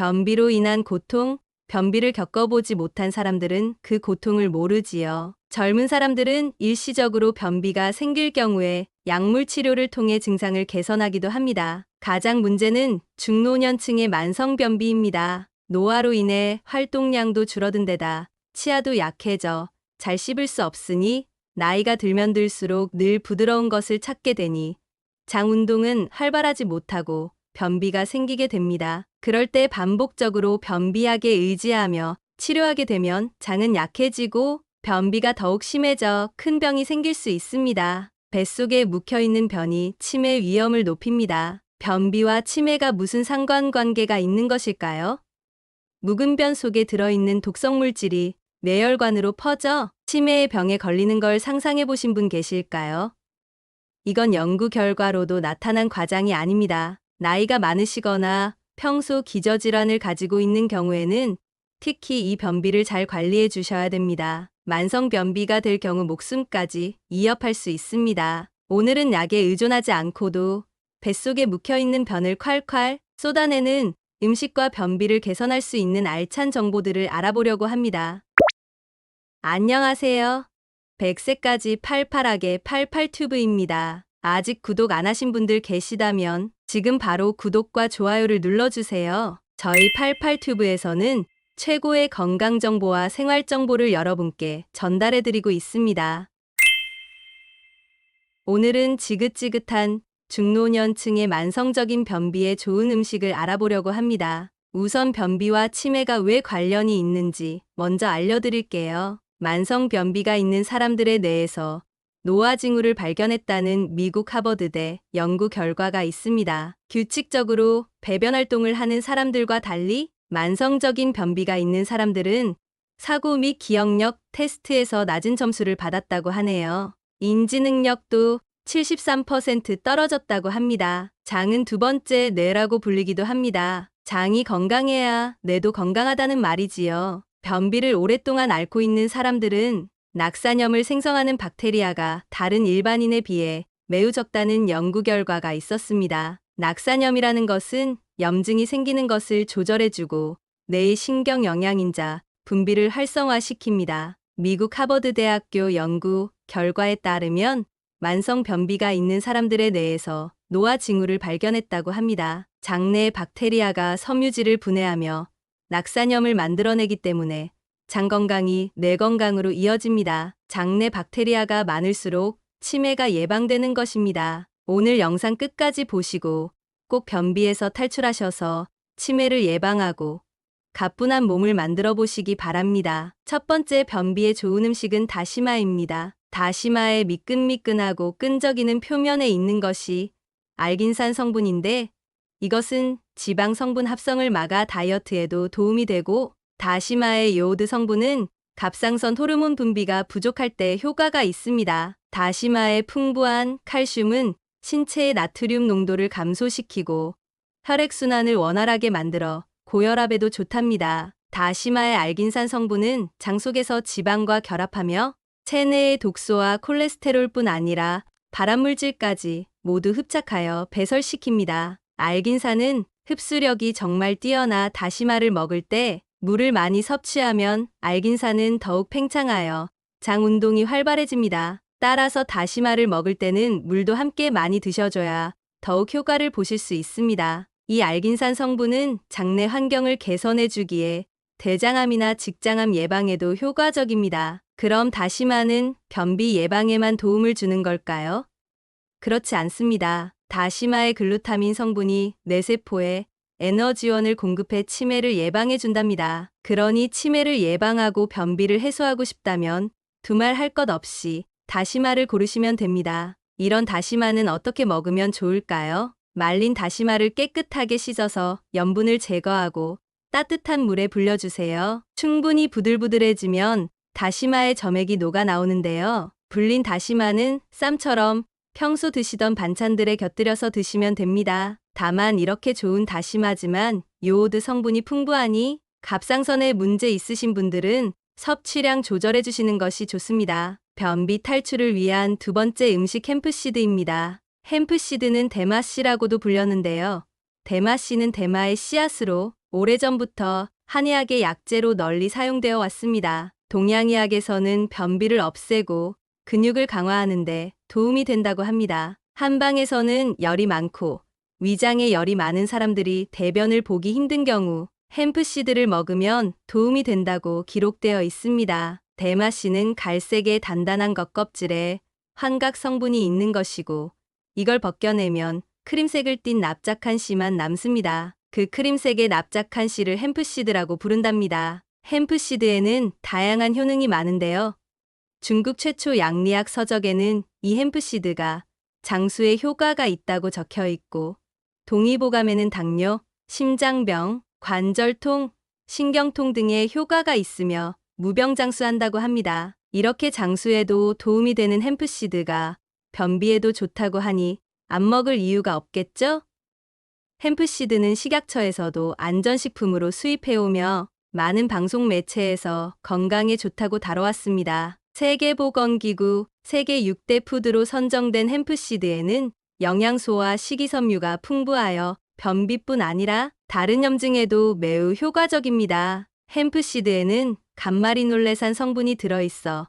변비로 인한 고통, 변비를 겪어보지 못한 사람들은 그 고통을 모르지요. 젊은 사람들은 일시적으로 변비가 생길 경우에 약물 치료를 통해 증상을 개선하기도 합니다. 가장 문제는 중노년층의 만성 변비입니다. 노화로 인해 활동량도 줄어든 데다 치아도 약해져 잘 씹을 수 없으니 나이가 들면 들수록 늘 부드러운 것을 찾게 되니 장 운동은 활발하지 못하고 변비가 생기게 됩니다. 그럴 때 반복적으로 변비약에 의지하며 치료하게 되면 장은 약해지고 변비가 더욱 심해져 큰 병이 생길 수 있습니다. 뱃속에 묵혀있는 변이 치매 위험을 높입니다. 변비와 치매가 무슨 상관관계가 있는 것일까요? 묵은 변 속에 들어있는 독성물질이 뇌혈관으로 퍼져 치매의 병에 걸리는 걸 상상해 보신 분 계실까요? 이건 연구 결과로도 나타난 과장이 아닙니다. 나이가 많으시거나 평소 기저질환을 가지고 있는 경우에는 특히 이 변비를 잘 관리해 주셔야 됩니다. 만성 변비가 될 경우 목숨까지 위협할 수 있습니다. 오늘은 약에 의존하지 않고도 뱃속에 묵혀있는 변을 콸콸 쏟아내는 음식과 변비를 개선할 수 있는 알찬 정보들을 알아보려고 합니다. 안녕하세요. 100세까지 팔팔하게 팔팔튜브입니다. 아직 구독 안 하신 분들 계시다면 지금 바로 구독과 좋아요를 눌러주세요. 저희 팔팔튜브에서는 최고의 건강 정보와 생활 정보를 여러분께 전달해드리고 있습니다. 오늘은 지긋지긋한 중노년층의 만성적인 변비에 좋은 음식을 알아보려고 합니다. 우선 변비와 치매가 왜 관련이 있는지 먼저 알려드릴게요. 만성 변비가 있는 사람들의 뇌에서 노화 징후를 발견했다는 미국 하버드대 연구 결과가 있습니다. 규칙적으로 배변 활동을 하는 사람들과 달리 만성적인 변비가 있는 사람들은 사고 및 기억력 테스트에서 낮은 점수를 받았다고 하네요. 인지 능력도 73% 떨어졌다고 합니다. 장은 두 번째 뇌라고 불리기도 합니다. 장이 건강해야 뇌도 건강하다는 말이지요. 변비를 오랫동안 앓고 있는 사람들은 낙사염을 생성하는 박테리아가 다른 일반인에 비해 매우 적다는 연구 결과가 있었습니다. 낙사염이라는 것은 염증이 생기는 것을 조절해주고 뇌의 신경 영양인자 분비를 활성화시킵니다. 미국 하버드대학교 연구 결과에 따르면 만성 변비가 있는 사람들의 뇌에서 노화 징후를 발견했다고 합니다. 장내의 박테리아가 섬유질을 분해하며 낙사염을 만들어내기 때문에 장 건강이 뇌 건강으로 이어집니다. 장내 박테리아가 많을수록 치매가 예방되는 것입니다. 오늘 영상 끝까지 보시고 꼭 변비에서 탈출하셔서 치매를 예방하고 가뿐한 몸을 만들어 보시기 바랍니다. 첫 번째 변비에 좋은 음식은 다시마입니다. 다시마의 미끈미끈하고 끈적이는 표면에 있는 것이 알긴산 성분인데 이것은 지방 성분 합성을 막아 다이어트에도 도움이 되고 다시마의 요오드 성분은 갑상선 호르몬 분비가 부족할 때 효과가 있습니다. 다시마의 풍부한 칼슘은 신체의 나트륨 농도를 감소시키고 혈액순환을 원활하게 만들어 고혈압에도 좋답니다. 다시마의 알긴산 성분은 장 속에서 지방과 결합하며 체내의 독소와 콜레스테롤뿐 아니라 발암물질까지 모두 흡착하여 배설시킵니다. 알긴산은 흡수력이 정말 뛰어나 다시마를 먹을 때 물을 많이 섭취하면 알긴산은 더욱 팽창하여 장 운동이 활발해집니다. 따라서 다시마를 먹을 때는 물도 함께 많이 드셔줘야 더욱 효과를 보실 수 있습니다. 이 알긴산 성분은 장내 환경을 개선해주기에 대장암이나 직장암 예방에도 효과적입니다. 그럼 다시마는 변비 예방에만 도움을 주는 걸까요? 그렇지 않습니다. 다시마의 글루타민 성분이 뇌세포에 에너지원을 공급해 치매를 예방해 준답니다. 그러니 치매를 예방하고 변비를 해소하고 싶다면 두말 할 것 없이 다시마를 고르시면 됩니다. 이런 다시마는 어떻게 먹으면 좋을까요? 말린 다시마를 깨끗하게 씻어서 염분을 제거하고 따뜻한 물에 불려주세요. 충분히 부들부들해지면 다시마의 점액이 녹아 나오는데요. 불린 다시마는 쌈처럼 평소 드시던 반찬들에 곁들여서 드시면 됩니다. 다만 이렇게 좋은 다시마지만 요오드 성분이 풍부하니 갑상선에 문제 있으신 분들은 섭취량 조절해 주시는 것이 좋습니다. 변비 탈출을 위한 두 번째 음식 햄프시드입니다. 햄프시드는 대마씨라고도 불렸는데요. 대마씨는 대마의 씨앗으로 오래전부터 한의학의 약재로 널리 사용되어 왔습니다. 동양의학에서는 변비를 없애고 근육을 강화하는데 도움이 된다고 합니다. 한방에서는 열이 많고 위장에 열이 많은 사람들이 대변을 보기 힘든 경우 햄프시드를 먹으면 도움이 된다고 기록되어 있습니다. 대마씨는 갈색의 단단한 겉껍질에 환각 성분이 있는 것이고 이걸 벗겨내면 크림색을 띤 납작한 씨만 남습니다. 그 크림색의 납작한 씨를 햄프시드라고 부른답니다. 햄프시드에는 다양한 효능이 많은데요. 중국 최초 양리학 서적에는 이 햄프시드가 장수에 효과가 있다고 적혀 있고 동의보감에는 당뇨, 심장병, 관절통, 신경통 등의 효과가 있으며 무병장수한다고 합니다. 이렇게 장수에도 도움이 되는 햄프시드가 변비에도 좋다고 하니 안 먹을 이유가 없겠죠? 햄프시드는 식약처에서도 안전식품으로 수입해오며 많은 방송 매체에서 건강에 좋다고 다뤄왔습니다. 세계보건기구 세계 6대 푸드로 선정된 햄프시드에는 영양소와 식이섬유가 풍부하여 변비뿐 아니라 다른 염증에도 매우 효과적입니다. 햄프시드에는 감마리놀레산 성분이 들어있어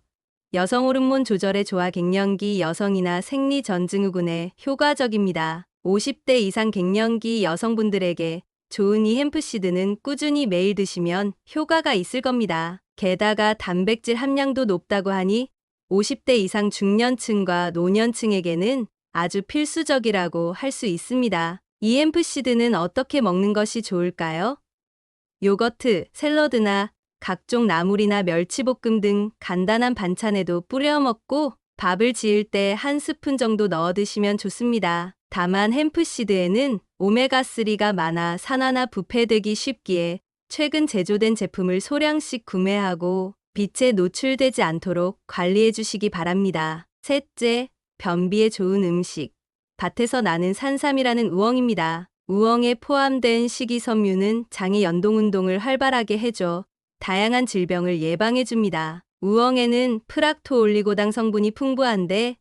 여성 호르몬 조절에 좋아 갱년기 여성이나 생리전증후군에 효과적입니다. 50대 이상 갱년기 여성분들에게 좋은 이 햄프시드는 꾸준히 매일 드시면 효과가 있을 겁니다. 게다가 단백질 함량도 높다고 하니 50대 이상 중년층과 노년층에게는 아주 필수적이라고 할 수 있습니다. 이 햄프시드는 어떻게 먹는 것이 좋을까요? 요거트, 샐러드나 각종 나물이나 멸치볶음 등 간단한 반찬에도 뿌려 먹고 밥을 지을 때 한 스푼 정도 넣어 드시면 좋습니다. 다만 햄프시드에는 오메가3가 많아 산화나 부패되기 쉽기에 최근 제조된 제품을 소량씩 구매하고 빛에 노출되지 않도록 관리해 주시기 바랍니다. 셋째, 변비에 좋은 음식. 밭에서 나는 산삼이라는 우엉입니다. 우엉에 포함된 식이섬유는 장의 연동운동을 활발하게 해줘 다양한 질병을 예방해 줍니다. 우엉에는 프락토올리고당 성분이 풍부한데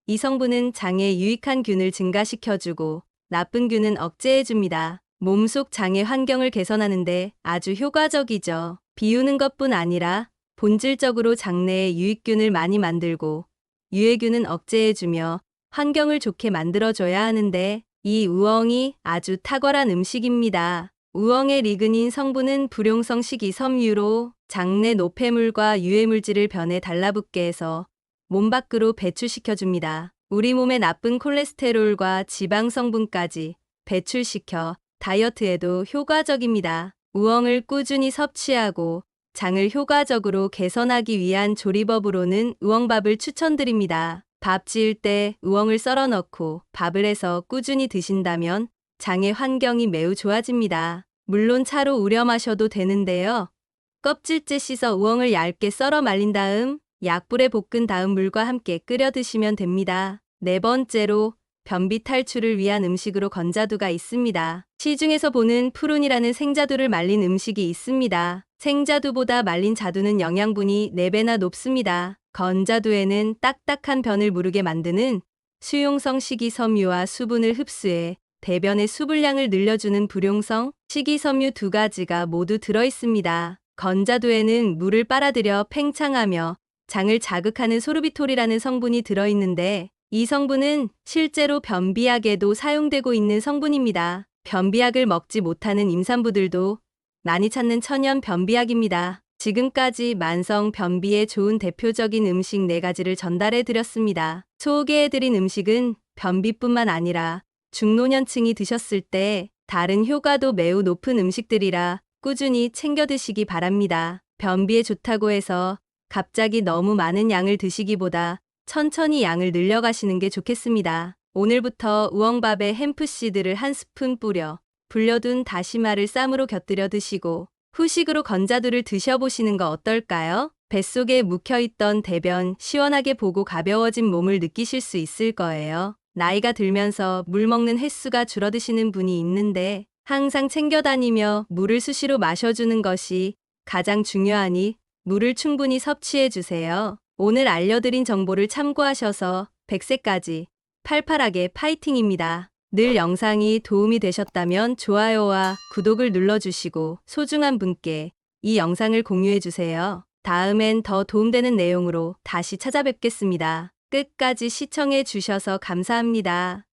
이 성분은 장에 유익한 균을 증가시켜주고 나쁜 균은 억제해줍니다. 몸속 장의 환경을 개선하는데 아주 효과적이죠. 비우는 것뿐 아니라 본질적으로 장내에 유익균을 많이 만들고 유해균은 억제해주며 환경을 좋게 만들어줘야 하는데 이 우엉이 아주 탁월한 음식입니다. 우엉의 리그닌 성분은 불용성 식이섬유로 장내 노폐물과 유해물질을 변에 달라붙게 해서 몸 밖으로 배출시켜줍니다. 우리 몸의 나쁜 콜레스테롤과 지방 성분까지 배출시켜 다이어트에도 효과적입니다. 우엉을 꾸준히 섭취하고 장을 효과적으로 개선하기 위한 조리법으로는 우엉밥을 추천드립니다. 밥 지을 때 우엉을 썰어 넣고 밥을 해서 꾸준히 드신다면 장의 환경이 매우 좋아집니다. 물론 차로 우려 마셔도 되는데요. 껍질째 씻어 우엉을 얇게 썰어 말린 다음 약불에 볶은 다음 물과 함께 끓여 드시면 됩니다. 네 번째로 변비 탈출을 위한 음식으로 건자두가 있습니다. 시중에서 보는 푸른이라는 생자두를 말린 음식이 있습니다. 생자두보다 말린 자두는 영양분이 4배나 높습니다. 건자두에는 딱딱한 변을 무르게 만드는 수용성 식이섬유와 수분을 흡수해 대변의 수분량을 늘려주는 불용성 식이섬유 2가지가 모두 들어있습니다. 건자두에는 물을 빨아들여 팽창하며 장을 자극하는 소르비톨이라는 성분이 들어있는데 이 성분은 실제로 변비약에도 사용되고 있는 성분입니다. 변비약을 먹지 못하는 임산부들도 많이 찾는 천연 변비약입니다. 지금까지 만성 변비에 좋은 대표적인 음식 4가지를 전달해 드렸습니다. 소개해 드린 음식은 변비뿐만 아니라 중노년층이 드셨을 때 다른 효과도 매우 높은 음식들이라 꾸준히 챙겨 드시기 바랍니다. 변비에 좋다고 해서 갑자기 너무 많은 양을 드시기보다 천천히 양을 늘려가시는 게 좋겠습니다. 오늘부터 우엉밥에 햄프시드를 한 스푼 뿌려 불려둔 다시마를 쌈으로 곁들여 드시고 후식으로 건자두를 드셔보시는 거 어떨까요? 뱃속에 묵혀있던 대변 시원하게 보고 가벼워진 몸을 느끼실 수 있을 거예요. 나이가 들면서 물 먹는 횟수가 줄어드시는 분이 있는데 항상 챙겨 다니며 물을 수시로 마셔주는 것이 가장 중요하니 물을 충분히 섭취해 주세요. 오늘 알려드린 정보를 참고하셔서 100세까지 팔팔하게 파이팅입니다. 늘 영상이 도움이 되셨다면 좋아요와 구독을 눌러주시고 소중한 분께 이 영상을 공유해주세요. 다음엔 더 도움되는 내용으로 다시 찾아뵙겠습니다. 끝까지 시청해 주셔서 감사합니다.